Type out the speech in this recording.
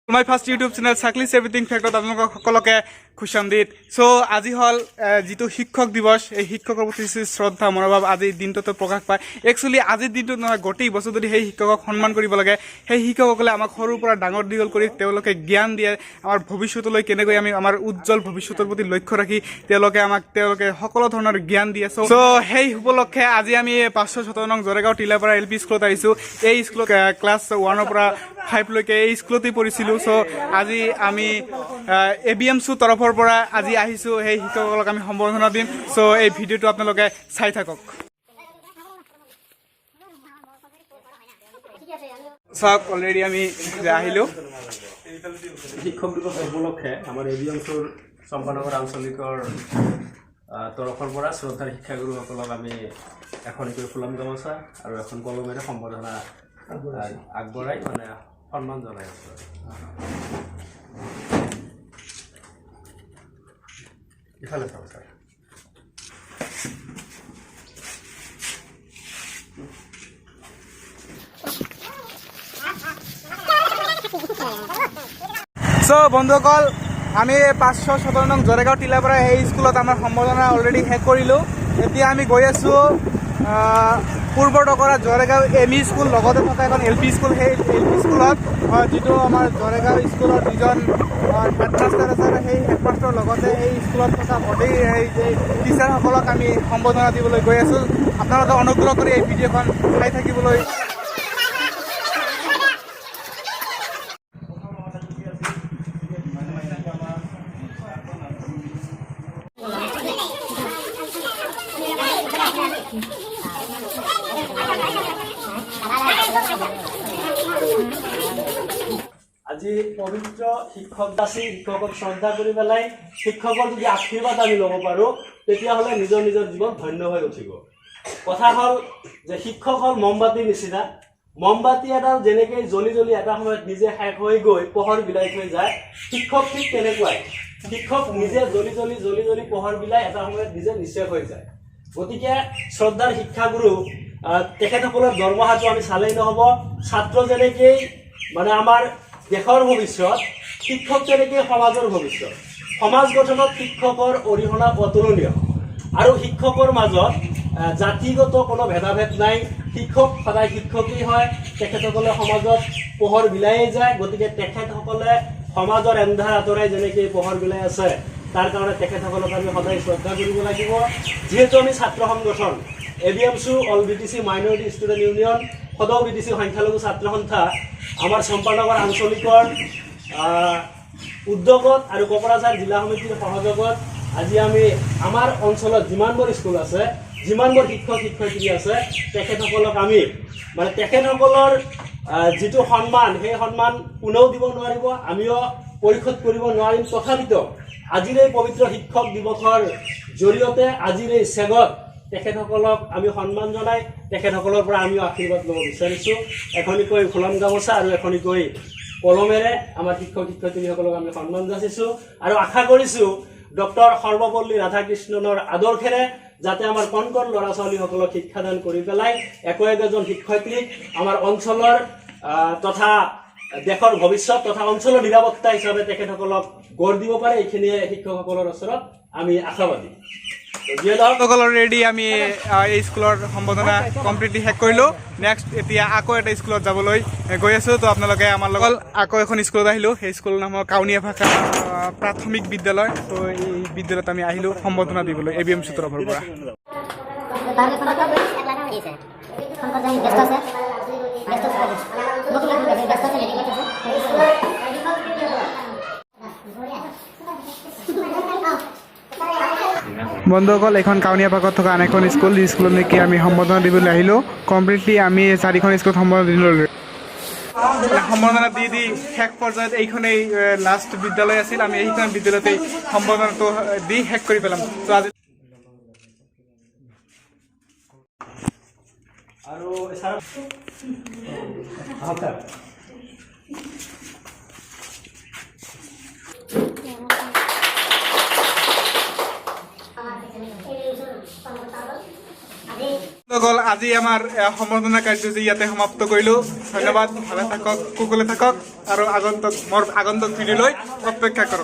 My first YouTube channel Cyclist Everything Fact আপোনালোকক সকলোকে খুশামদিত so আজি হল যেটো শিক্ষক দিবস এই শিক্ষকৰ প্ৰতি শ্ৰদ্ধা মনোভাৱ আজি দিনটোতে প্ৰকাশ পায় একচুয়ালি আজি দিনটো নহয় গোটেই বছৰ যদি সেই শিক্ষকক সন্মান কৰিব লাগে সেই শিক্ষকসকলে আমাক সৰুৰ পৰা ডাঙৰ দীঘল কৰি তেওঁলোকে জ্ঞান দিয়ে আমাৰ ভৱিষ্যতলৈ কেনেকৈ আমি আমাৰ উজ্জ্বল ভৱিষ্যতৰ প্ৰতি লক্ষ্য ৰাখি তেওঁলোকে সকলো ধৰণৰ জ্ঞান দিয়ে সো সেই উপলক্ষে আজি আমি 517 নং জৰেগাঁও টিলাপাৰা এলপি স্কুলত আহিছো এই স্কুলত ক্লাছ 1 ৰ পৰা 5 লৈকে এই স্কুলতে পঢ়িছিলো সো আজি আমি ABMSU তৰফৰ পৰা আজি আহিছো সেই শিক্ষকসকলক আমি সম্বৰ্ধনা দিম সো এই ভিডিওটো আপোনালোকে চাই থাকক সব অলৰেডি আমি আহিলো শিক্ষক দিৱস উপলক্ষে আমাৰ ABMSUৰ সম্পাদকৰ আঞ্চলিকৰ তৰফৰ পৰা শ্ৰদ্ধাৰ শিক্ষাগুৰুসকলক আমি এখনকৈ ফুলাম গামোচা আৰু এখন কলমেৰে সম্বৰ্ধনা আগবঢ়াই মানে সন্মান জনাই আছো ইফালে চাওক স্যাৰ সো বন্ধুসকল আমি 517 নং জৰেগাঁও টিলাপাৰা এই স্কুলত আমাৰ সম্বৰ্ধনা অলৰেডি শেষ কৰিলো এতিয়া আমি গৈ আছো পূৰ্বৰ ডকৰা জৰেগাঁও এমই স্কুল লগতে থকা এখন এলপি স্কুল সেই এলপি স্কুলত যেটো আমাৰ জৰেগাঁও স্কুলৰ দুজন হেডমাষ্টাৰ আছে সেই হেডমাষ্টাৰৰ লগতে এই স্কুলত থকা গোটেই এই টিচাৰসকলক আমি সম্বৰ্ধনা দিবলৈ গৈ আছো আপোনালোকে অনুগ্ৰহ কৰি এই ভিডিঅ'খন চাই থাকিবলৈ আজি পবিত্ৰ শিক্ষক দাসী শিক্ষকক শ্ৰদ্ধা কৰি পেলাই শিক্ষকৰ যদি আশীৰ্বাদ আমি ল'ব পাৰো তেতিয়াহ'লে নিজৰ জীৱন ধন্য হৈ উঠিব কথা হ'ল যে শিক্ষক হ'ল মমবাতিৰ নিচিনা মমবাতি এডাল যেনেকৈ জ্বলি এটা সময়ত নিজে শেষ হৈ গৈ পোহৰ বিলাই থৈ যায় শিক্ষক ঠিক তেনেকুৱাই শিক্ষক নিজে জ্বলি পোহৰ বিলাই এটা সময়ত নিজে নিশ্চয় হৈ যায় গতিকে শ্ৰদ্ধাৰ শিক্ষাগুৰু তেখেতসকলৰ দৰমহাটো আমি চালেই নহ'ব ছাত্ৰ যেনেকৈ মানে আমাৰ দেশৰ ভৱিষ্যত শিক্ষক তেনেকৈ সমাজৰ ভৱিষ্যত সমাজ গঠনত শিক্ষকৰ অৰিহণা অতুলনীয় আৰু শিক্ষকৰ মাজত জাতিগত কোনো ভেদাভেদ নাই শিক্ষক সদায় শিক্ষকেই হয় তেখেতসকলে সমাজত পোহৰ বিলাইয়ে যায় গতিকে তেখেতসকলে সমাজৰ এন্ধাৰ আঁতৰাই যেনেকৈ পোহৰ বিলাই আছে তাৰ কাৰণে তেখেতসকলক আমি সদায় শ্ৰদ্ধা কৰিব লাগিব যিহেতু আমি ছাত্ৰ সংগঠন ABMSU all BTC minority student union সদৌ BTC সংখ্যালঘু ছাত্ৰ সন্থা আমাৰ সম্পাদকৰ আঞ্চলিকৰ উদ্যোগত আৰু কোকৰাঝাৰ জিলা সমিতিৰ সহযোগত আজি আমি আমাৰ অঞ্চলত যিমানবোৰ স্কুল আছে যিমানবোৰ শিক্ষক শিক্ষয়িত্ৰী আছে তেখেতসকলক আমি মানে তেখেতসকলৰ যিটো সন্মান সেই সন্মান পুনেও দিব নোৱাৰিব আমিও পৰিশোধ কৰিব নোৱাৰিম তথাপিতো আজিৰ এই পবিত্ৰ শিক্ষক দিৱসৰ জৰিয়তে আজিৰ এই চেগত তেখেতসকলক আমি সন্মান জনাই তেখেতসকলৰ পৰা আমি আশীৰ্বাদ ল'ব বিচাৰিছোঁ এখনিকৈ ফুলাম গামোচা আৰু এখনিকৈ কলমেৰে আমাৰ শিক্ষক শিক্ষয়িত্ৰীসকলক আমি সন্মান যাচিছোঁ আৰু আশা কৰিছোঁ ডক্টৰ সৰ্বপল্লী ৰাধাকৃষ্ণনৰ আদৰ্শেৰে যাতে আমাৰ কণ ল'ৰা ছোৱালীসকলক শিক্ষাদান কৰি পেলাই একজন শিক্ষয়িত্ৰীক আমাৰ অঞ্চলৰ তথা দেশৰ ভৱিষ্যত তথা অঞ্চলৰ নিৰাপত্তা হিচাপে তেখেতসকলক গঢ় দিব পাৰে এইখিনিয়ে শিক্ষকসকলৰ ওচৰত আমি আশাবাদী অলৰেডি আমি এই স্কুলৰ সম্বৰ্ধনা কমপ্লিটলি শেষ কৰিলোঁ নেক্সট এতিয়া আকৌ এটা স্কুলত যাবলৈ গৈ আছোঁ তো আপোনালোকে আমাৰ লগত আকৌ এখন স্কুলত আহিলোঁ সেই স্কুলৰ নাম হ'ল কাউনীয়া ভাষা প্ৰাথমিক বিদ্যালয় তো এই বিদ্যালয়ত আমি আহিলোঁ সম্বৰ্ধনা দিবলৈ ABMSU তৰফৰ পৰা বন্ধুসকল এখন কাউনীয়া ভাগত থকা আন এখন স্কুল যি স্কুলত নেকি আমি সম্বৰ্ধনা দিবলৈ আহিলোঁ কমপ্লিটলি আমি 4খন স্কুলত সম্বৰ্ধনা দিলোঁ সম্বৰ্ধনা দি শেষ পৰ্যায়ত এইখনেই লাষ্ট বিদ্যালয় আছিল আমি এইখন বিদ্যালয়তে সম্বৰ্ধনাটো দি শেষ কৰি পেলাম তো আজি আৰু আজি আমাৰ সম্বৰ্ধনা কাৰ্যসূচী ইয়াতে সমাপ্ত কৰিলোঁ ধন্যবাদ ভালে থাকক কুশলে থাকক আৰু আগন্তুক মোৰ আগন্তুক ভিডিঅ'লৈ অপেক্ষা কৰক